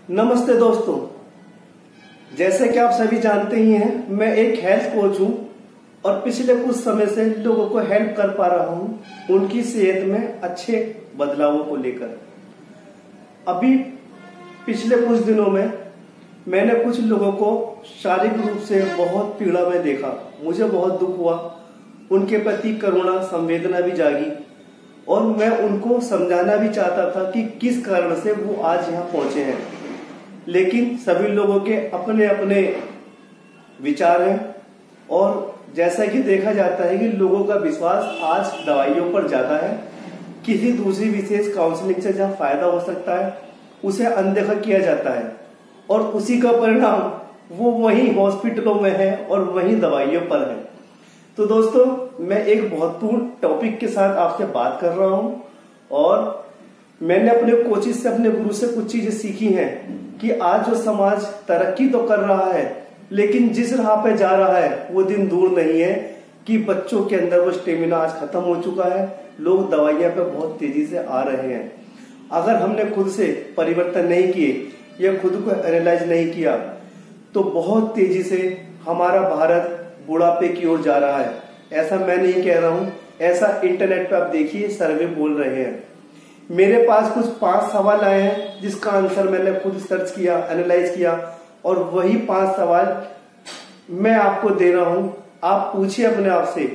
नमस्ते दोस्तों, जैसे कि आप सभी जानते ही हैं, मैं एक हेल्थ कोच हूं और पिछले कुछ समय से लोगों को हेल्प कर पा रहा हूं उनकी सेहत में अच्छे बदलावों को लेकर। अभी पिछले कुछ दिनों में मैंने कुछ लोगों को शारीरिक रूप से बहुत पीड़ा में देखा। मुझे बहुत दुख हुआ, उनके प्रति करुणा संवेदना भी जागी और मैं उनको समझाना भी चाहता था कि किस कारण से वो आज यहाँ पहुंचे हैं। लेकिन सभी लोगों के अपने अपने विचार हैं और जैसा कि देखा जाता है कि लोगों का विश्वास आज दवाइयों पर ज्यादा है। किसी दूसरी विशेष काउंसलिंग से जहाँ फायदा हो सकता है उसे अनदेखा किया जाता है और उसी का परिणाम वो वहीं हॉस्पिटलों में है और वहीं दवाइयों पर है। तो दोस्तों, मैं एक महत्वपूर्ण टॉपिक के साथ आपसे बात कर रहा हूं और मैंने अपने कोचिज से, अपने गुरु से कुछ चीजें सीखी हैं कि आज जो समाज तरक्की तो कर रहा है लेकिन जिस राह पे जा रहा है वो दिन दूर नहीं है कि बच्चों के अंदर वो स्टेमिना आज खत्म हो चुका है। लोग दवाइयां पे बहुत तेजी से आ रहे हैं। अगर हमने खुद से परिवर्तन नहीं किए या खुद को एनालाइज नहीं किया तो बहुत तेजी से हमारा भारत बुढ़ापे की ओर जा रहा है। ऐसा मैं नहीं कह रहा हूं, ऐसा इंटरनेट पे आप देखिए, सर्वे बोल रहे हैं। मेरे पास कुछ 5 सवाल आए हैं जिसका आंसर मैंने खुद सर्च किया, एनालाइज किया और वही 5 सवाल मैं आपको दे रहा हूं। आप पूछिए अपने आप से,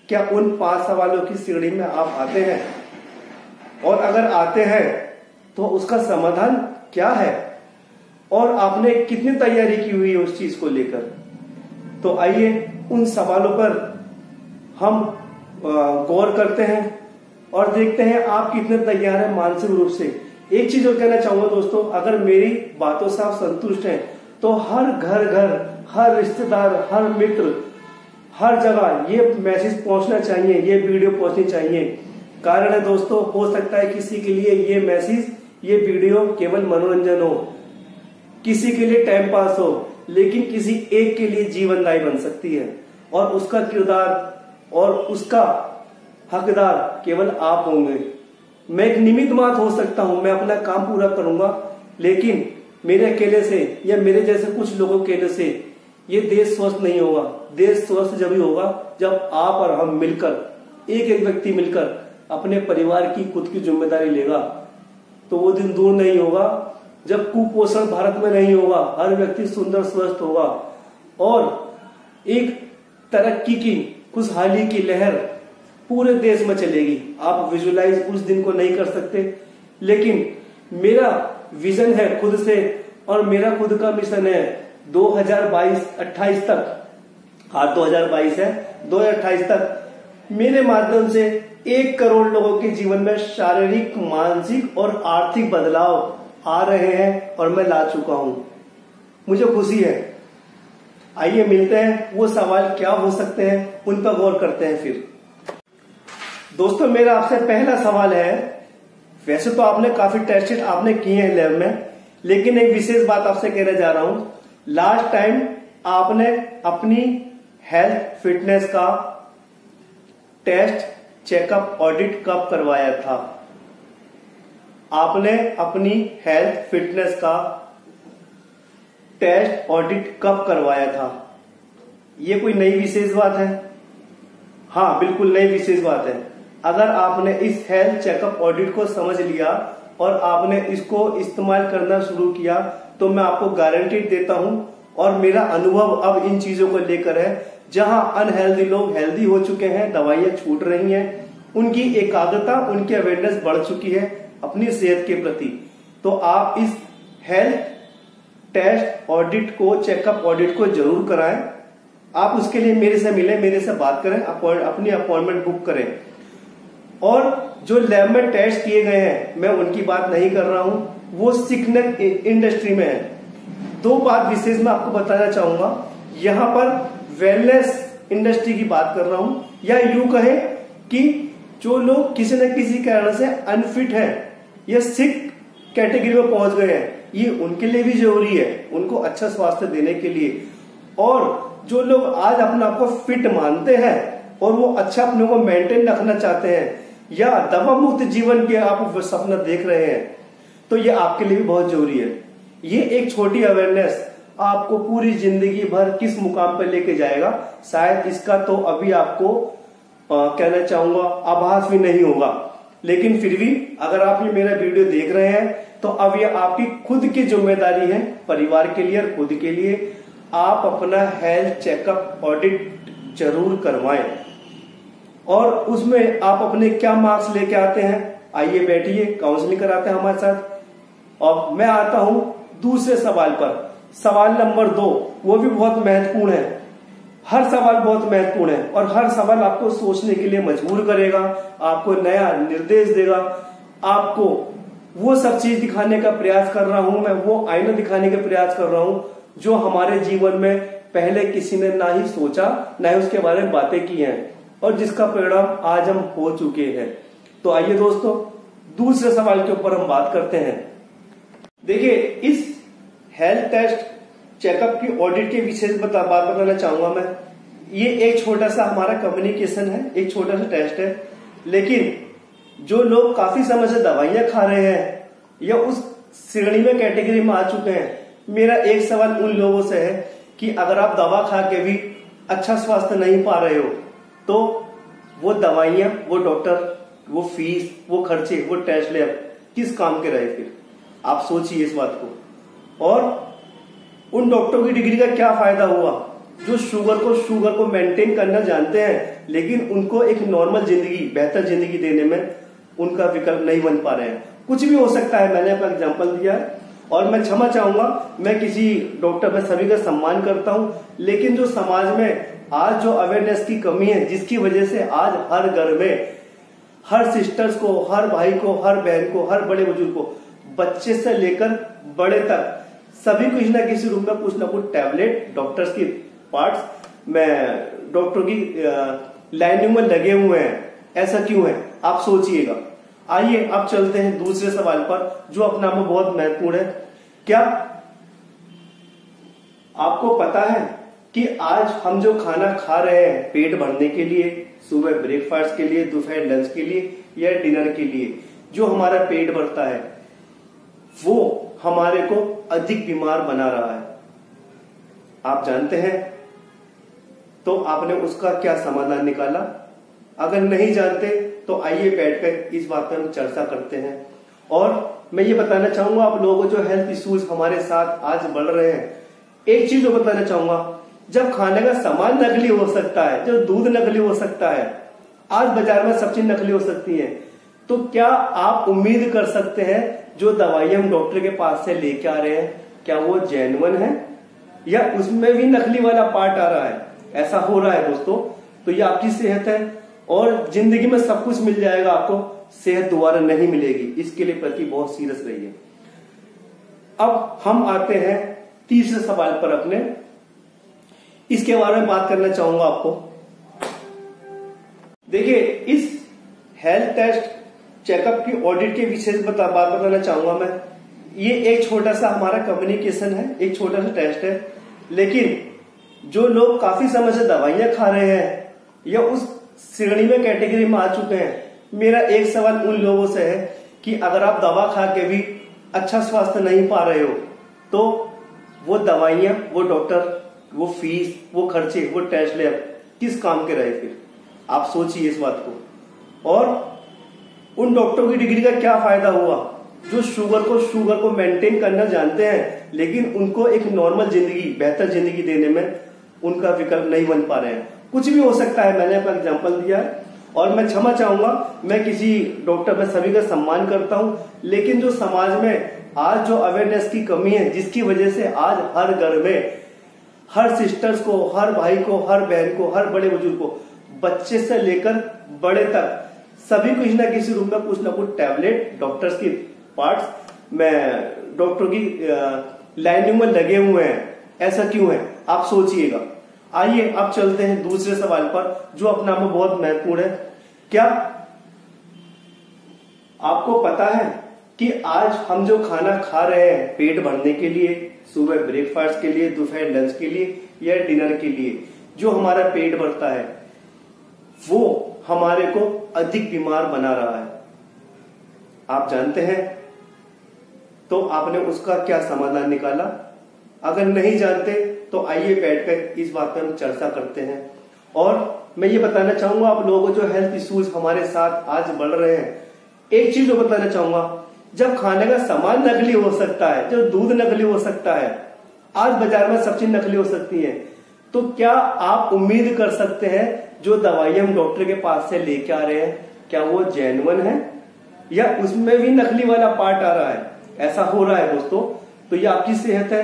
क्या उन 5 सवालों की श्रेणी में आप आते हैं? और अगर आते हैं तो उसका समाधान क्या है और आपने कितनी तैयारी की हुई है उस चीज को लेकर। तो आइए उन सवालों पर हम गौर करते हैं और देखते हैं आप कितने तैयार हैं मानसिक रूप से। एक चीज और कहना चाहूंगा दोस्तों, अगर मेरी बातों से आप संतुष्ट हैं तो हर घर, हर रिश्तेदार, हर मित्र, हर जगह ये मैसेज पहुंचना चाहिए, ये वीडियो पहुंचनी चाहिए। कारण है दोस्तों, हो सकता है किसी के लिए ये मैसेज, ये वीडियो केवल मनोरंजन हो, किसी के लिए टाइम पास हो, लेकिन किसी एक के लिए जीवनदायी बन सकती है और उसका किरदार और उसका हकदार केवल आप होंगे। मैं एक निमित्त मात्र हो सकता हूं, मैं अपना काम पूरा करूंगा, लेकिन मेरे अकेले से या मेरे जैसे कुछ लोगों के अकेले से ये देश स्वस्थ नहीं होगा। देश स्वस्थ जब ही होगा जब आप और हम मिलकर, एक एक व्यक्ति मिलकर अपने परिवार की, खुद की जिम्मेदारी लेगा। तो वो दिन दूर नहीं होगा जब कुपोषण भारत में नहीं होगा, हर व्यक्ति सुंदर स्वस्थ होगा और एक तरक्की की, खुशहाली की लहर पूरे देश में चलेगी। आप विजुलाइज उस दिन को नहीं कर सकते, लेकिन मेरा विजन है खुद से और मेरा खुद का मिशन है 2028 तक, हाँ 2022 है, 2028 तक मेरे माध्यम से 1 करोड़ लोगों के जीवन में शारीरिक, मानसिक और आर्थिक बदलाव आ रहे हैं और मैं ला चुका हूं। मुझे खुशी है। आइए मिलते हैं, वो सवाल क्या हो सकते हैं उन पर गौर करते हैं। फिर दोस्तों, मेरा आपसे पहला सवाल है, वैसे तो आपने काफी टेस्ट आपने किए हैं लैब में, लेकिन एक विशेष बात आपसे कहने जा रहा हूं। लास्ट टाइम आपने अपनी हेल्थ फिटनेस का टेस्ट, चेकअप, ऑडिट कब करवाया था? आपने अपनी हेल्थ फिटनेस का टेस्ट, ऑडिट कब करवाया था? ये कोई नई विशेष बात है? हाँ, बिल्कुल नई विशेष बात है। अगर आपने इस हेल्थ चेकअप ऑडिट को समझ लिया और आपने इसको इस्तेमाल करना शुरू किया तो मैं आपको गारंटी देता हूं और मेरा अनुभव अब इन चीजों को लेकर है। जहां अनहेल्दी लोग हेल्दी हो चुके हैं, दवाइयां छूट रही हैं, उनकी एकाग्रता, उनकी अवेयरनेस बढ़ चुकी है अपनी सेहत के प्रति। तो आप इस हेल्थ टेस्ट ऑडिट को, चेकअप ऑडिट को जरूर कराएं। आप उसके लिए मेरे से मिलें, मेरे से बात करें, अपनी अपॉइंटमेंट बुक करें। और जो लैब में टेस्ट किए गए हैं, मैं उनकी बात नहीं कर रहा हूं, वो सिकनेस इंडस्ट्री में है। 2 बात विशेष मैं आपको बताना चाहूंगा। यहां पर वेलनेस इंडस्ट्री की बात कर रहा हूं, या यूं कहें कि जो लोग किसी न किसी कारण से अनफिट है या सिक कैटेगरी में पहुंच गए हैं, ये उनके लिए भी जरूरी है, उनको अच्छा स्वास्थ्य देने के लिए। और जो लोग आज अपने आप को फिट मानते हैं और वो अच्छा अपने को मेंटेन रखना चाहते हैं या दवा मुक्त जीवन के आप सपना देख रहे हैं, तो ये आपके लिए भी बहुत जरूरी है। ये एक छोटी अवेयरनेस आपको पूरी जिंदगी भर किस मुकाम पर लेके जाएगा, शायद इसका तो अभी आपको कहना चाहूंगा आभास भी नहीं होगा। लेकिन फिर भी अगर आप ये मेरा वीडियो देख रहे हैं तो अब ये आपकी खुद की जिम्मेदारी है, परिवार के लिए और खुद के लिए आप अपना हेल्थ चेकअप ऑडिट जरूर करवाएं। और उसमें आप अपने क्या मार्क्स लेके आते हैं, आइए बैठिए, काउंसलिंग कराते हैं हमारे साथ। और मैं आता हूं दूसरे सवाल पर, सवाल नंबर 2, वो भी बहुत महत्वपूर्ण है। हर सवाल बहुत महत्वपूर्ण है और हर सवाल आपको सोचने के लिए मजबूर करेगा, आपको नया निर्देश देगा, आपको वो सब चीज दिखाने का प्रयास कर रहा हूं मैं, वो आईना दिखाने का प्रयास कर रहा हूं जो हमारे जीवन में पहले किसी ने ना ही सोचा, ना ही उसके बारे में बातें की हैं और जिसका परिणाम आज हम हो चुके हैं। तो आइए दोस्तों, दूसरे सवाल के ऊपर हम बात करते हैं। देखिए, इस हेल्थ टेस्ट चेकअप की ऑडिट के विशेष बात बताना चाहूंगा मैं। ये एक छोटा सा हमारा कम्युनिकेशन है, एक छोटा सा टेस्ट है, लेकिन जो लोग काफी समय से दवाइयां खा रहे हैं या उस श्रेणी में कैटेगरी में आ चुके हैं, मेरा एक सवाल उन लोगों से है कि अगर आप दवा खा के भी अच्छा स्वास्थ्य नहीं पा रहे हो तो वो दवाइयां, वो डॉक्टर, वो फीस, वो खर्चे, वो टेस्ट लैब किस काम के रहे? फिर आप सोचिए इस बात को। और उन डॉक्टरों की डिग्री का क्या फायदा हुआ जो शुगर को मेंटेन करना जानते हैं, लेकिन उनको एक नॉर्मल जिंदगी, बेहतर जिंदगी देने में उनका विकल्प नहीं बन पा रहे हैं। कुछ भी हो सकता है, मैंने अपना एग्जांपल दिया है और मैं क्षमा चाहूंगा, मैं किसी डॉक्टर, मैं सभी का सम्मान करता हूं, लेकिन जो समाज में आज जो अवेयरनेस की कमी है, जिसकी वजह से आज हर घर में, हर सिस्टर्स को, हर भाई को, हर बहन को, हर बड़े बुजुर्ग को, बच्चे से लेकर बड़े तक सभी कुछ ना किसी रूम में कुछ ना कुछ टैबलेट, डॉक्टर्स की पार्ट्स में, डॉक्टर की लाइनिंग में लगे हुए हैं। ऐसा क्यों है आप सोचिएगा। आइए अब चलते हैं दूसरे सवाल पर जो अपने आप में बहुत महत्वपूर्ण है। क्या आपको पता है कि आज हम जो खाना खा रहे हैं पेट भरने के लिए, सुबह ब्रेकफास्ट के लिए, दोपहर लंच के लिए या डिनर के लिए, जो हमारा पेट भरता है वो हमारे को अधिक बीमार बना रहा है? आप जानते हैं तो आपने उसका क्या समाधान निकाला? अगर नहीं जानते तो आइए बैठकर इस बात पर हम चर्चा करते हैं। और मैं ये बताना चाहूंगा आप लोगों को जो हेल्थ इश्यूज हमारे साथ आज बढ़ रहे हैं, एक चीज जो बताना चाहूंगा, जब खाने का सामान नकली हो सकता है, जब दूध नकली हो सकता है, आज बाजार में सब चीज नकली हो सकती है, तो क्या आप उम्मीद कर सकते हैं जो दवाइयां हम डॉक्टर के पास से लेके आ रहे हैं क्या वो जेन्युइन है या उसमें भी नकली वाला पार्ट आ रहा है? ऐसा हो रहा है दोस्तों। तो ये आपकी सेहत है और जिंदगी में सब कुछ मिल जाएगा, आपको सेहत दोबारा नहीं मिलेगी। इसके लिए प्रति बहुत सीरियस रहिए। अब हम आते हैं तीसरे सवाल पर अपने, इसके बारे में बात करना चाहूंगा आपको। देखिए, इस हेल्थ टेस्ट चेकअप की ऑडिट के विशेष बात बताना चाहूंगा मैं। ये एक छोटा सा हमारा कम्युनिकेशन है, एक छोटा सा टेस्ट है, लेकिन जो लोग काफी समय से दवाइयां खा रहे हैं या उस श्रेणी में कैटेगरी में आ चुके हैं, मेरा एक सवाल उन लोगों से है कि अगर आप दवा खा के भी अच्छा स्वास्थ्य नहीं पा रहे हो तो वो दवाइयां, वो डॉक्टर, वो फीस, वो खर्चे, वो टेस्ट लैब किस काम के रहे? फिर आप सोचिए इस बात को। और उन डॉक्टरों की डिग्री का क्या फायदा हुआ जो शुगर को मेंटेन करना जानते हैं, लेकिन उनको एक नॉर्मल जिंदगी, बेहतर जिंदगी देने में उनका विकल्प नहीं बन पा रहे हैं। कुछ भी हो सकता है, मैंने अपना एग्जांपल दिया है और मैं क्षमा चाहूंगा, मैं किसी डॉक्टर, मैं सभी का सम्मान करता हूं, लेकिन जो समाज में आज जो अवेयरनेस की कमी है, जिसकी वजह से आज हर घर में, हर सिस्टर्स को, हर भाई को, हर बहन को, हर बड़े बुजुर्ग को, बच्चे से लेकर बड़े तक सभी कुछ ना किसी रूम में कुछ ना कुछ टैबलेट, डॉक्टर्स की पार्ट्स में, डॉक्टर की लाइनिंग में लगे हुए हैं। ऐसा क्यों है आप सोचिएगा। आइए अब चलते हैं दूसरे सवाल पर जो अपने आप में बहुत महत्वपूर्ण है। क्या आपको पता है कि आज हम जो खाना खा रहे हैं पेट भरने के लिए, सुबह ब्रेकफास्ट के लिए, दोपहर लंच के लिए या डिनर के लिए, जो हमारा पेट भरता है वो हमारे को अधिक बीमार बना रहा है? आप जानते हैं तो आपने उसका क्या समाधान निकाला? अगर नहीं जानते तो आइए बैठकर इस बात पर हम चर्चा करते हैं। और मैं ये बताना चाहूंगा आप लोगों को जो हेल्थ इश्यूज हमारे साथ आज बढ़ रहे हैं, एक चीज जो बताना चाहूंगा, जब खाने का सामान नकली हो सकता है, जब दूध नकली हो सकता है, आज बाजार में सब चीज नकली हो सकती है, तो क्या आप उम्मीद कर सकते हैं जो दवाई हम डॉक्टर के पास से लेके आ रहे हैं क्या वो जेन्युइन है या उसमें भी नकली वाला पार्ट आ रहा है? ऐसा हो रहा है दोस्तों। तो ये आपकी सेहत है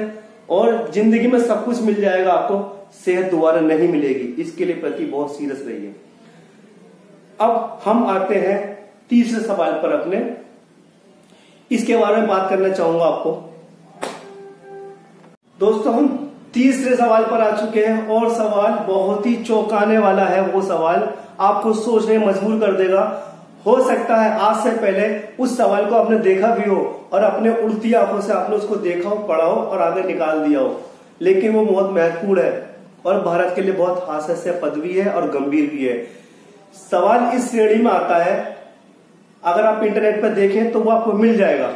और जिंदगी में सब कुछ मिल जाएगा, आपको सेहत दोबारा नहीं मिलेगी। इसके लिए प्रति बहुत सीरियस रहिए। अब हम आते हैं तीसरे सवाल पर अपने, इसके बारे में बात करना चाहूंगा आपको। दोस्तों हम तीसरे सवाल पर आ चुके हैं और सवाल बहुत ही चौंकाने वाला है। वो सवाल आपको सोचने मजबूर कर देगा। हो सकता है आज से पहले उस सवाल को आपने देखा भी हो और अपने उल्टी आंखों से आपने उसको देखा हो, पढ़ा हो और आगे निकाल दिया हो, लेकिन वो बहुत महत्वपूर्ण है और भारत के लिए बहुत हास्यास्पद पदवी है और गंभीर भी है। सवाल इस श्रेणी में आता है, अगर आप इंटरनेट पर देखें तो वो आपको मिल जाएगा।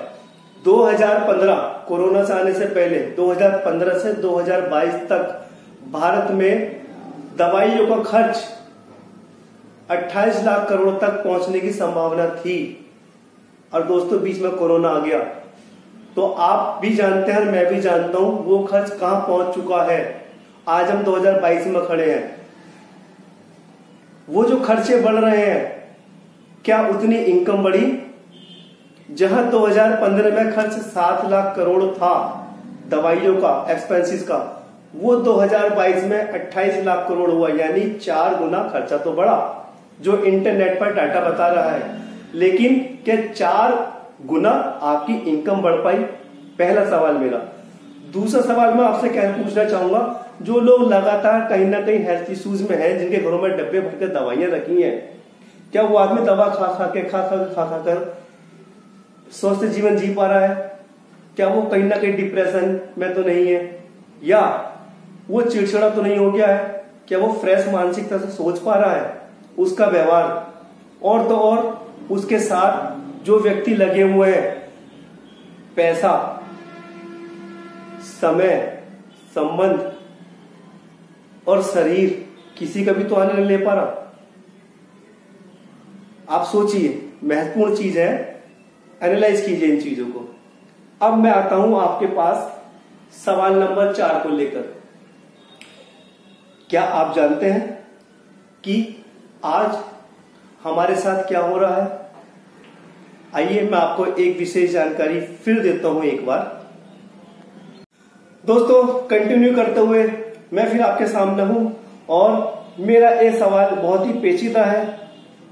2015 कोरोना से आने से पहले 2015 से 2022 तक भारत में दवाइयों का खर्च 28 लाख करोड़ तक पहुंचने की संभावना थी। और दोस्तों बीच में कोरोना आ गया, तो आप भी जानते हैं मैं भी जानता हूं वो खर्च कहां पहुंच चुका है। आज हम 2022 में खड़े हैं। वो जो खर्चे बढ़ रहे हैं, क्या उतनी इनकम बढ़ी? जहां 2015 में खर्च 7 लाख करोड़ था दवाइयों का, एक्सपेंसेस का, वो 2022 में 28 लाख करोड़ हुआ, यानी 4 गुना खर्चा तो बढ़ा, जो इंटरनेट पर डाटा बता रहा है। लेकिन क्या 4 गुना आपकी इनकम बढ़ पाई? पहला सवाल मेरा। दूसरा सवाल मैं आपसे क्या पूछना चाहूंगा, जो लोग लगातार कहीं ना कहीं हेल्थ इश्यूज में हैं, जिनके घरों में डब्बे भर के दवाइयां रखी हैं, क्या वो आदमी दवा खा खा कर स्वस्थ जीवन जी पा रहा है? क्या वो कहीं ना कहीं डिप्रेशन में तो नहीं है, या वो चिड़चिड़ा तो नहीं हो गया है? क्या वो फ्रेश मानसिकता से सोच पा रहा है? उसका व्यवहार और तो और उसके साथ जो व्यक्ति लगे हुए हैं, पैसा, समय, संबंध और शरीर, किसी का भी तो आनंद नहीं ले पा रहा। आप सोचिए, महत्वपूर्ण चीज है, एनालाइज कीजिए इन चीजों को। अब मैं आता हूं आपके पास सवाल नंबर 4 को लेकर। क्या आप जानते हैं कि आज हमारे साथ क्या हो रहा है? आइए मैं आपको एक विशेष जानकारी फिर देता हूं एक बार। दोस्तों कंटिन्यू करते हुए मैं फिर आपके सामने हूं और मेरा ये सवाल बहुत ही पेचीदा है,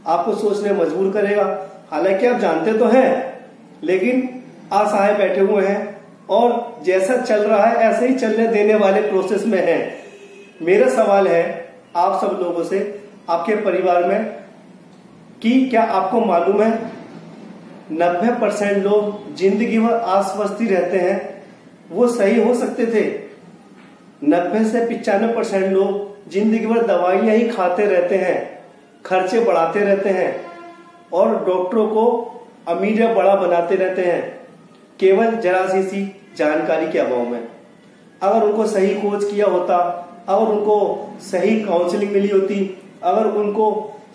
आपको सोचने मजबूर करेगा। हालांकि आप जानते तो हैं, लेकिन असहाय बैठे हुए हैं और जैसा चल रहा है ऐसे ही चलने देने वाले प्रोसेस में है। मेरा सवाल है आप सब लोगों से, आपके परिवार में, कि क्या आपको मालूम है 90% लोग जिंदगी भर अस्वस्थ रहते हैं? वो सही हो सकते थे। 90 से 95% लोग जिंदगी भर दवाइयां ही खाते रहते हैं, खर्चे बढ़ाते रहते हैं और डॉक्टरों को अमीर या बड़ा बनाते रहते हैं, केवल जरा सी जानकारी के अभाव में। अगर उनको सही खोज किया होता, अगर उनको सही काउंसलिंग मिली होती, अगर उनको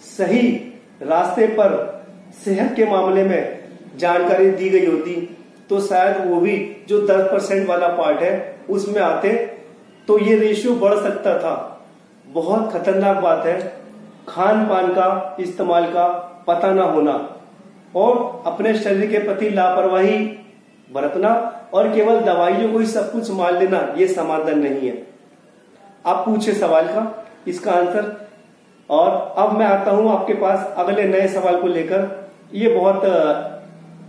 सही रास्ते पर सेहत के मामले में जानकारी दी गई होती, तो शायद वो भी जो 10% वाला पार्ट है उसमें आते, तो ये रेशियो बढ़ सकता था। बहुत खतरनाक बात है खान पान का, इस्तेमाल का पता ना होना और अपने शरीर के प्रति लापरवाही बरतना और केवल दवाइयों को ही सब कुछ मान लेना, ये समाधान नहीं है। आप पूछे सवाल का इसका आंसर। और अब मैं आता हूं आपके पास अगले नए सवाल को लेकर। ये बहुत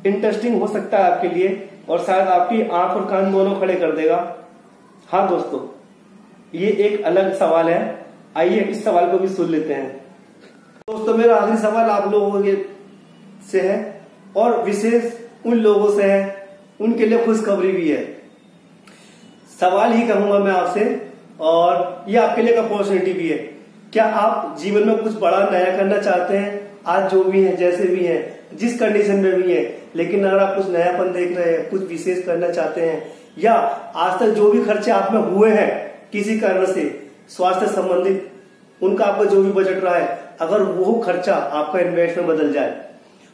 इंटरेस्टिंग हो सकता है आपके लिए और शायद आपकी आंख और कान दोनों खड़े कर देगा। हाँ दोस्तों, ये एक अलग सवाल है, आइए इस सवाल को भी सुन लेते हैं। दोस्तों मेरा आखिरी सवाल आप लोगों के से है और विशेष उन लोगों से है, उनके लिए खुशखबरी भी है। सवाल ही कहूंगा मैं आपसे और ये आपके लिए एक अपॉर्चुनिटी भी है। क्या आप जीवन में कुछ बड़ा नया करना चाहते हैं? आज जो भी है, जैसे भी है, जिस कंडीशन में भी है, लेकिन अगर आप कुछ नयापन देख रहे हैं, कुछ विशेष करना चाहते हैं, या आज तक जो भी खर्चे आप में हुए हैं किसी कारण से स्वास्थ्य संबंधित, उनका आपका जो भी बजट रहा है, अगर वो खर्चा आपका इन्वेस्ट में बदल जाए।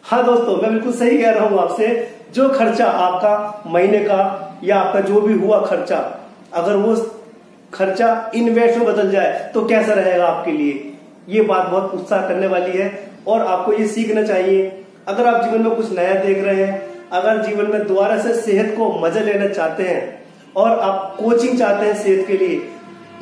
हाँ दोस्तों, मैं बिल्कुल सही कह रहा हूं आपसे, जो खर्चा आपका महीने का या आपका जो भी हुआ खर्चा, अगर वो खर्चा इन्वेस्ट में बदल जाए तो कैसा रहेगा आपके लिए। ये बात बहुत उत्साह करने वाली है और आपको ये सीखना चाहिए। अगर आप जीवन में कुछ नया देख रहे हैं, अगर जीवन में दोबारा से सेहत को मजा लेना चाहते हैं और आप कोचिंग चाहते हैं सेहत के लिए,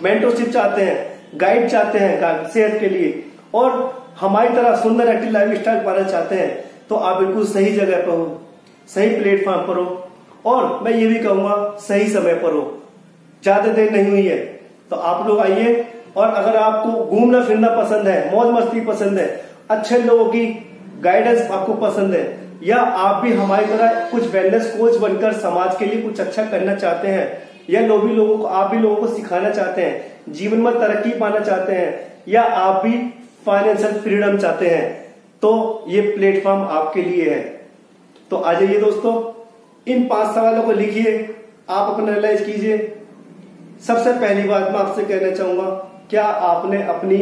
मेंटरशिप चाहते हैं, गाइड चाहते हैं सेहत के लिए, और हमारी तरह सुंदर एक्टिव लाइफ स्टाइल पाना चाहते हैं, तो आप बिल्कुल सही जगह पर हो, सही प्लेटफॉर्म पर हो, और मैं ये भी कहूंगा सही समय पर हो। ज्यादा देर नहीं हुई है तो आप लोग आइए। और अगर आपको घूमना फिरना पसंद है, मौज मस्ती पसंद है, अच्छे लोगों की गाइडेंस आपको पसंद है, या आप भी हमारी तरह कुछ वेलनेस कोच बनकर समाज के लिए कुछ अच्छा करना चाहते हैं, या आप भी लोगों को सिखाना चाहते हैं, जीवन में तरक्की पाना चाहते हैं, या आप भी फाइनेंशियल फ्रीडम चाहते हैं, तो ये प्लेटफॉर्म आपके लिए है। तो आ जाइए दोस्तों, इन 5 सवालों को लिखिए, आप अपना एनालाइज कीजिए। सबसे पहली बात मैं आपसे कहना चाहूंगा, क्या आपने अपनी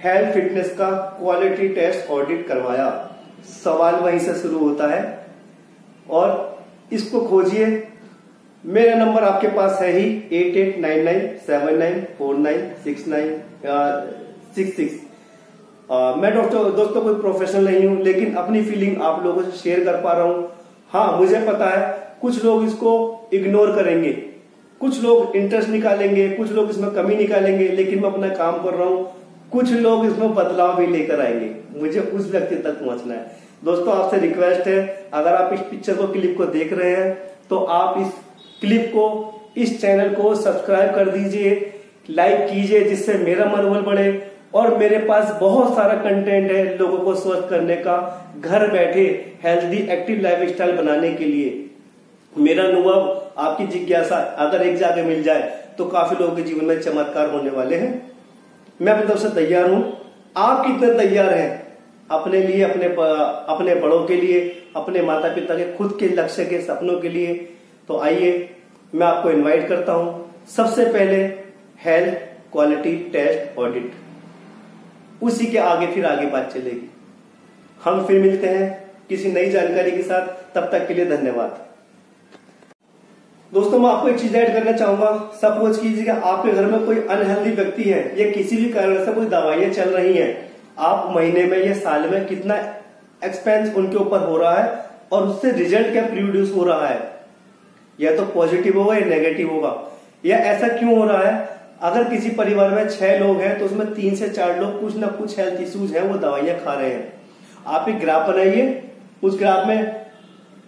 हेल्थ फिटनेस का क्वालिटी टेस्ट ऑडिट करवाया? सवाल वहीं से शुरू होता है और इसको खोजिए। मेरा नंबर आपके पास है ही 889979496966। मैं दोस्तों कोई प्रोफेशनल नहीं हूं, लेकिन अपनी फीलिंग आप लोगों से शेयर कर पा रहा हूं। हाँ, मुझे पता है कुछ लोग इसको इग्नोर करेंगे, कुछ लोग इंटरेस्ट निकालेंगे, कुछ लोग इसमें कमी निकालेंगे, लेकिन मैं अपना काम कर रहा हूं। कुछ लोग इसमें बदलाव भी लेकर आएंगे, मुझे उस व्यक्ति तक पहुंचना है। दोस्तों आपसे रिक्वेस्ट है, अगर आप इस पिक्चर को क्लिप को देख रहे हैं तो आप इस क्लिप को, इस चैनल को सब्सक्राइब कर दीजिए, लाइक कीजिए, जिससे मेरा मनोबल बढ़े। और मेरे पास बहुत सारा कंटेंट है लोगों को स्वस्थ करने का, घर बैठे हेल्दी एक्टिव लाइफस्टाइल बनाने के लिए। मेरा अनुभव, आपकी जिज्ञासा अगर एक जगह मिल जाए तो काफी लोगों के जीवन में चमत्कार होने वाले हैं। मैं अपनी तरफ से तैयार हूं। आप कितने तैयार हैं अपने लिए, अपने बड़ों के लिए, अपने माता पिता के, खुद के लक्ष्य के, सपनों के लिए? तो आइए, मैं आपको इनवाइट करता हूं। सबसे पहले हेल्थ क्वालिटी टेस्ट ऑडिट, उसी के आगे फिर आगे बात चलेगी। हम फिर मिलते हैं किसी नई जानकारी के साथ, तब तक के लिए धन्यवाद। दोस्तों मैं आपको एक चीज ऐड करना चाहूंगा। सपोज कीजिए कि आपके घर में कोई अनहेल्दी व्यक्ति है, या किसी भी कारण से कोई दवाइयां चल रही हैं, आप महीने में या साल में कितना एक्सपेंस उनके ऊपर हो रहा है और उससे रिजल्ट क्या प्रोड्यूस हो रहा है, या तो पॉजिटिव होगा या नेगेटिव होगा। या ऐसा क्यों हो रहा है, अगर किसी परिवार में 6 लोग हैं तो उसमें 3 से 4 लोग कुछ ना कुछ हेल्थ इश्यूज हैं, वो दवाइयां खा रहे हैं। आप एक ग्राफ बनाइए, उस ग्राफ में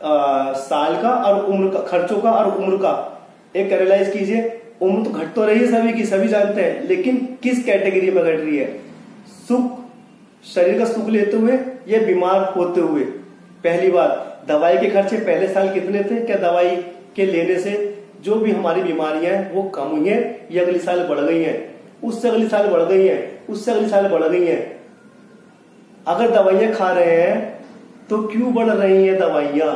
साल का और उम्र का, खर्चों का और उम्र का एक एनालाइज कीजिए। उम्र तो घट तो रही है सभी की, सभी जानते हैं, लेकिन किस कैटेगरी में घट रही है? सुख, शरीर का सुख लेते हुए या बीमार होते हुए? पहली बात, दवाई के खर्चे पहले साल कितने थे? क्या दवाई के लेने से जो भी हमारी बीमारियां हैं वो कम हुई हैं या अगली साल बढ़ गई हैं? उससे अगली साल बढ़ गई हैं, उससे अगली साल बढ़ गई हैं। अगर दवाइयां खा रहे हैं तो क्यों बढ़ रही हैं दवाइयां?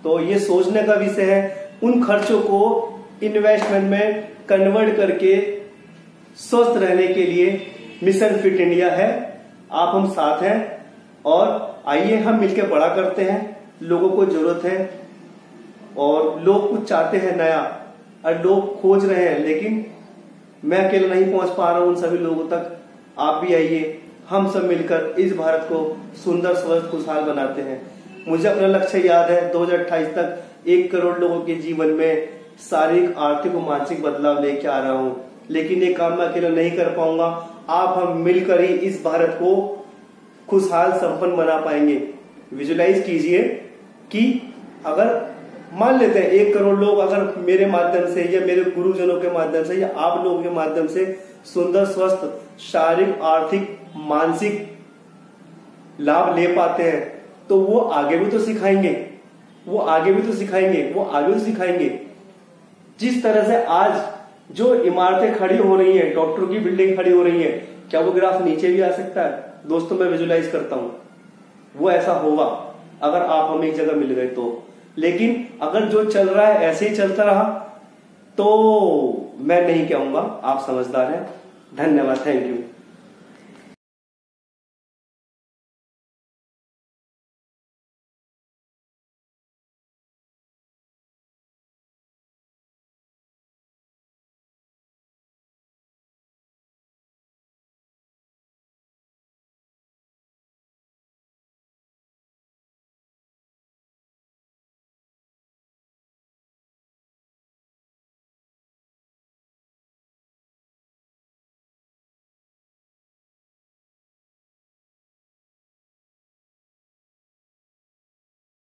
तो ये सोचने का विषय है। उन खर्चों को इन्वेस्टमेंट में कन्वर्ट करके स्वस्थ रहने के लिए मिशन फिट इंडिया है। आप हम साथ हैं और आइए हम मिलकर बड़ा करते हैं। लोगों को जरूरत है और लोग कुछ चाहते हैं नया, और लोग खोज रहे हैं, लेकिन मैं अकेला नहीं पहुंच पा रहा हूं उन सभी लोगों तक। आप भी आइए, हम सब मिलकर इस भारत को सुंदर, स्वस्थ, खुशहाल बनाते हैं। मुझे अपना लक्ष्य याद है, 2028 तक 1 करोड़ लोगों के जीवन में शारीरिक, आर्थिक और मानसिक बदलाव लेके आ रहा हूं, लेकिन ये काम मैं अकेला नहीं कर पाऊंगा। आप हम मिलकर ही इस भारत को खुशहाल, संपन्न बना पाएंगे। विजुलाइज कीजिए कि अगर मान लेते हैं 1 करोड़ लोग अगर मेरे माध्यम से या मेरे गुरुजनों के माध्यम से या आप लोगों के माध्यम से सुंदर, स्वस्थ, शारीरिक, आर्थिक, मानसिक लाभ ले पाते हैं, तो वो आगे भी तो सिखाएंगे, वो आगे भी तो सिखाएंगे, वो आगे भी सिखाएंगे। जिस तरह से आज जो इमारतें खड़ी हो रही हैं, डॉक्टरों की बिल्डिंग खड़ी हो रही है, क्या वो ग्राफ नीचे भी आ सकता है? दोस्तों मैं विजुलाइज करता हूं, वो ऐसा होगा अगर आप हमें एक जगह मिल गए तो। लेकिन अगर जो चल रहा है ऐसे ही चलता रहा तो मैं नहीं कहूंगा आप समझदार हैं। धन्यवाद, थैंक यू।